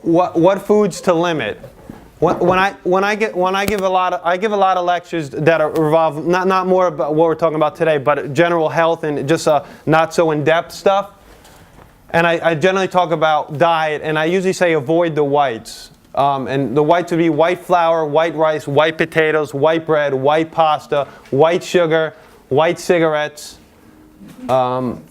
what foods to limit. When I give a lot of lectures that revolve not more about what we're talking about today, but general health and just not so in-depth stuff. And I generally talk about diet, and I usually say avoid the whites. And the whites would be white flour, white rice, white potatoes, white bread, white pasta, white sugar, white cigarettes. And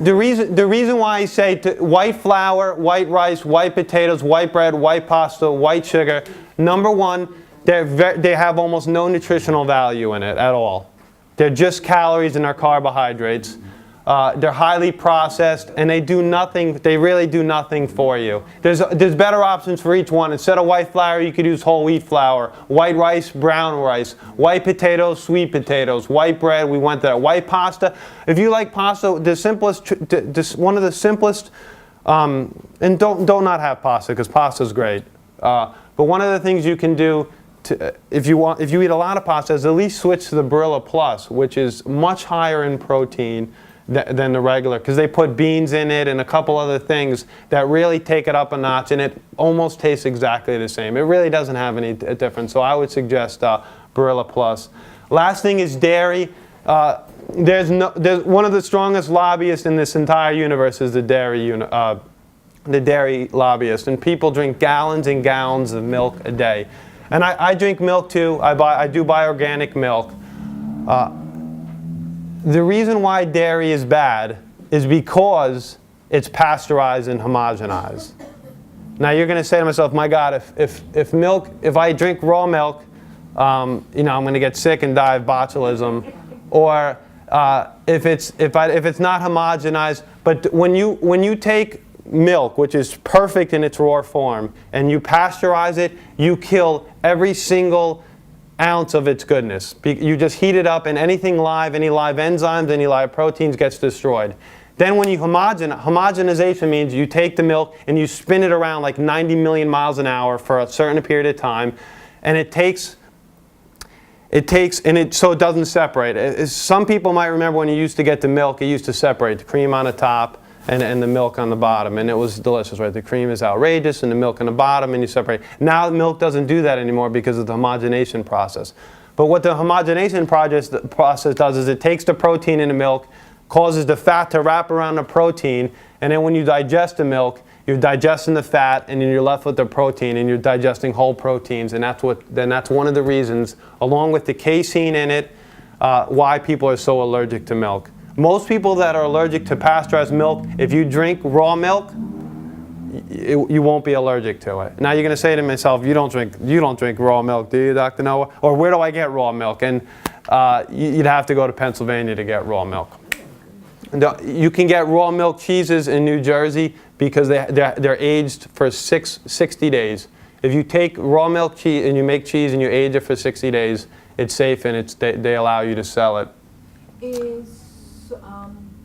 the reason why I say white flour, white rice, white potatoes, white bread, white pasta, white sugar, number one, they have almost no nutritional value in it at all. They're just calories and they're carbohydrates. They're highly processed, and they do nothing. They really do nothing for you. There's better options for each one. Instead of white flour, you could use whole wheat flour. White rice, brown rice. White potatoes, sweet potatoes. White bread, we went there. White pasta. If you like pasta, the simplest, one of the simplest, and don't not have pasta because pasta's great. But one of the things you can do if you eat a lot of pasta is at least switch to the Barilla Plus, which is much higher in protein than the regular, because they put beans in it and a couple other things that really take it up a notch, and it almost tastes exactly the same. It really doesn't have any difference, so I would suggest Barilla Plus. Last thing is dairy. There's one of the strongest lobbyists in this entire universe is the dairy lobbyist, and people drink gallons and gallons of milk a day. And I drink milk too. I do buy organic milk. The reason why dairy is bad is because it's pasteurized and homogenized. Now you're going to say to myself, my God, if I drink raw milk, I'm going to get sick and die of botulism. Or if it's not homogenized, but when you take milk, which is perfect in its raw form, and you pasteurize it, you kill every single ounce of its goodness. You just heat it up, and anything live, any live enzymes, any live proteins gets destroyed. Then when you homogenization means you take the milk and you spin it around like 90 million miles an hour for a certain period of time, and so it doesn't separate. Some people might remember when you used to get the milk, it used to separate the cream on the top and the milk on the bottom, and it was delicious, right? The cream is outrageous and the milk on the bottom, and you separate. Now milk doesn't do that anymore because of the homogenation process. But what the homogenation process does is it takes the protein in the milk, causes the fat to wrap around the protein, and then when you digest the milk, you're digesting the fat, and then you're left with the protein, and you're digesting whole proteins, and that's one of the reasons, along with the casein in it, why people are so allergic to milk. Most people that are allergic to pasteurized milk, if you drink raw milk, you won't be allergic to it. Now you're going to say to myself, you don't drink raw milk, do you, Dr. Noah? Or where do I get raw milk? And you'd have to go to Pennsylvania to get raw milk. You can get raw milk cheeses in New Jersey because they're aged for 60 days. If you take raw milk cheese and you make cheese and you age it for 60 days, it's safe and they allow you to sell it. Is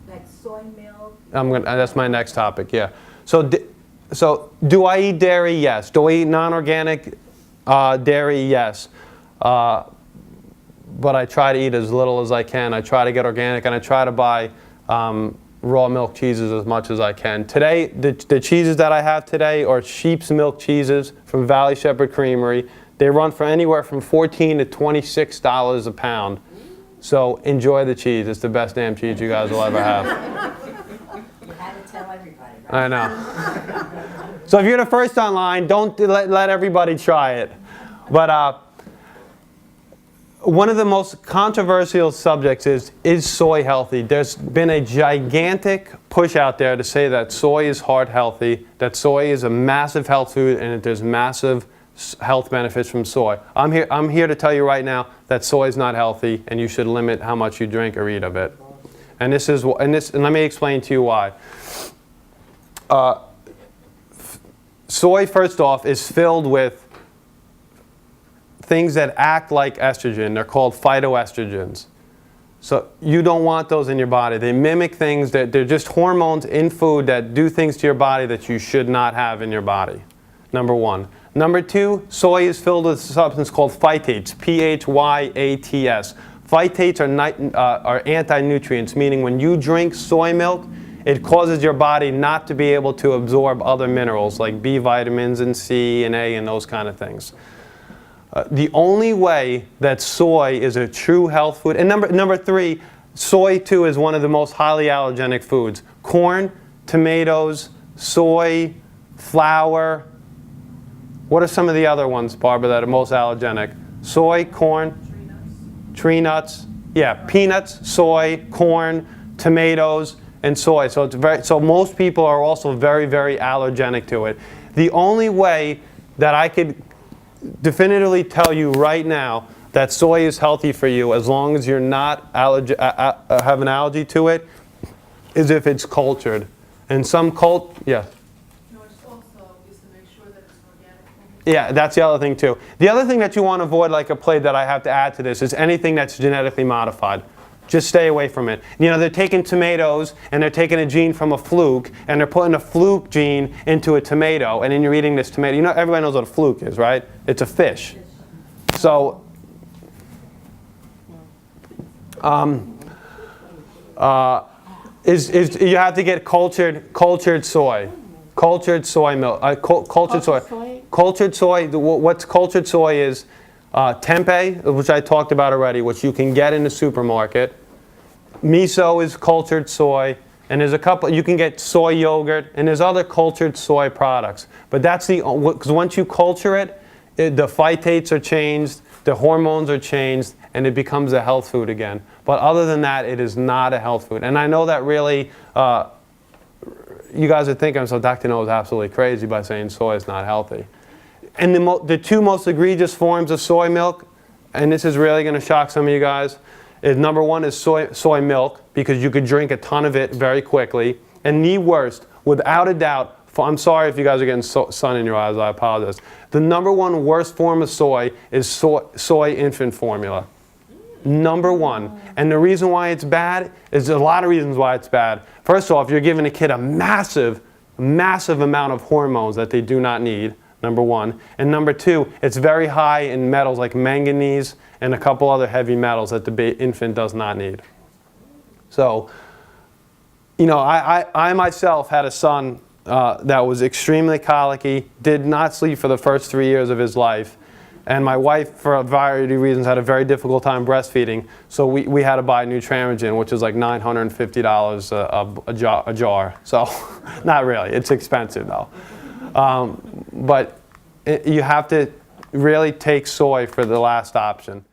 like soy milk? That's my next topic, yeah. So do I eat dairy? Yes. Do I eat non-organic dairy? Yes. But I try to eat as little as I can. I try to get organic, and I try to buy raw milk cheeses as much as I can. Today, the cheeses that I have today are sheep's milk cheeses from Valley Shepherd Creamery. They run for anywhere from $14 to $26 a pound. So enjoy the cheese. It's the best damn cheese you guys will ever have. You had to tell everybody, right? I know. So if you're the first online, don't let everybody try it. But one of the most controversial subjects is soy healthy? There's been a gigantic push out there to say that soy is heart healthy, that soy is a massive health food, and that there's massive health benefits from soy. I'm here to tell you right now that soy is not healthy, and you should limit how much you drink or eat of it. And let me explain to you why. Soy, first off, is filled with things that act like estrogen. They're called phytoestrogens. So you don't want those in your body. They mimic things they're just hormones in food that do things to your body that you should not have in your body. Number one. Number two, soy is filled with a substance called phytates, P-H-Y-A-T-S. Phytates are anti-nutrients, meaning when you drink soy milk, it causes your body not to be able to absorb other minerals like B vitamins and C and A and those kind of things. The only way that soy is a true health food, and number three, soy too is one of the most highly allergenic foods. Corn, tomatoes, soy, flour. What are some of the other ones, Barbara, that are most allergenic? Soy, corn, tree nuts. Yeah, peanuts, soy, corn, tomatoes, and soy. So most people are also very, very allergenic to it. The only way that I could definitively tell you right now that soy is healthy for you, as long as you're not have an allergy to it, is if it's cultured. And some yeah. No, it's also is to make sure that it's organic. Yeah, that's the other thing too. The other thing that you want to avoid, like a plate that I have to add to this, is anything that's genetically modified. Just stay away from it. You know, they're taking tomatoes and they're taking a gene from a fluke and they're putting a fluke gene into a tomato, and then you're eating this tomato. You know, everybody knows what a fluke is, right? It's a fish. So, you have to get cultured soy. Cultured soy milk. Cultured soy. Cultured soy. What's cultured soy is tempeh, which I talked about already, which you can get in the supermarket. Miso is cultured soy, and there's a couple. You can get soy yogurt, and there's other cultured soy products. But that's because once you culture it, the phytates are changed, the hormones are changed, and it becomes a health food again. But other than that, it is not a health food. And I know that really, you guys are thinking, so Dr. No is absolutely crazy by saying soy is not healthy. And the two most egregious forms of soy milk, and this is really going to shock some of you guys, is number one is soy milk, because you could drink a ton of it very quickly. And the worst, without a doubt, I'm sorry if you guys are getting sun in your eyes, I apologize. The number one worst form of soy is soy infant formula. Number one. And the reason why it's bad is a lot of reasons why it's bad. First off, you're giving a kid a massive, massive amount of hormones that they do not need, number one. And number two, it's very high in metals like manganese and a couple other heavy metals that the infant does not need. So, you know, I myself had a son that was extremely colicky, did not sleep for the first 3 years of his life. And my wife, for a variety of reasons, had a very difficult time breastfeeding. So we had to buy Nutramigen, which is like $950 a jar. So not really. It's expensive, though. But you have to really take soy for the last option.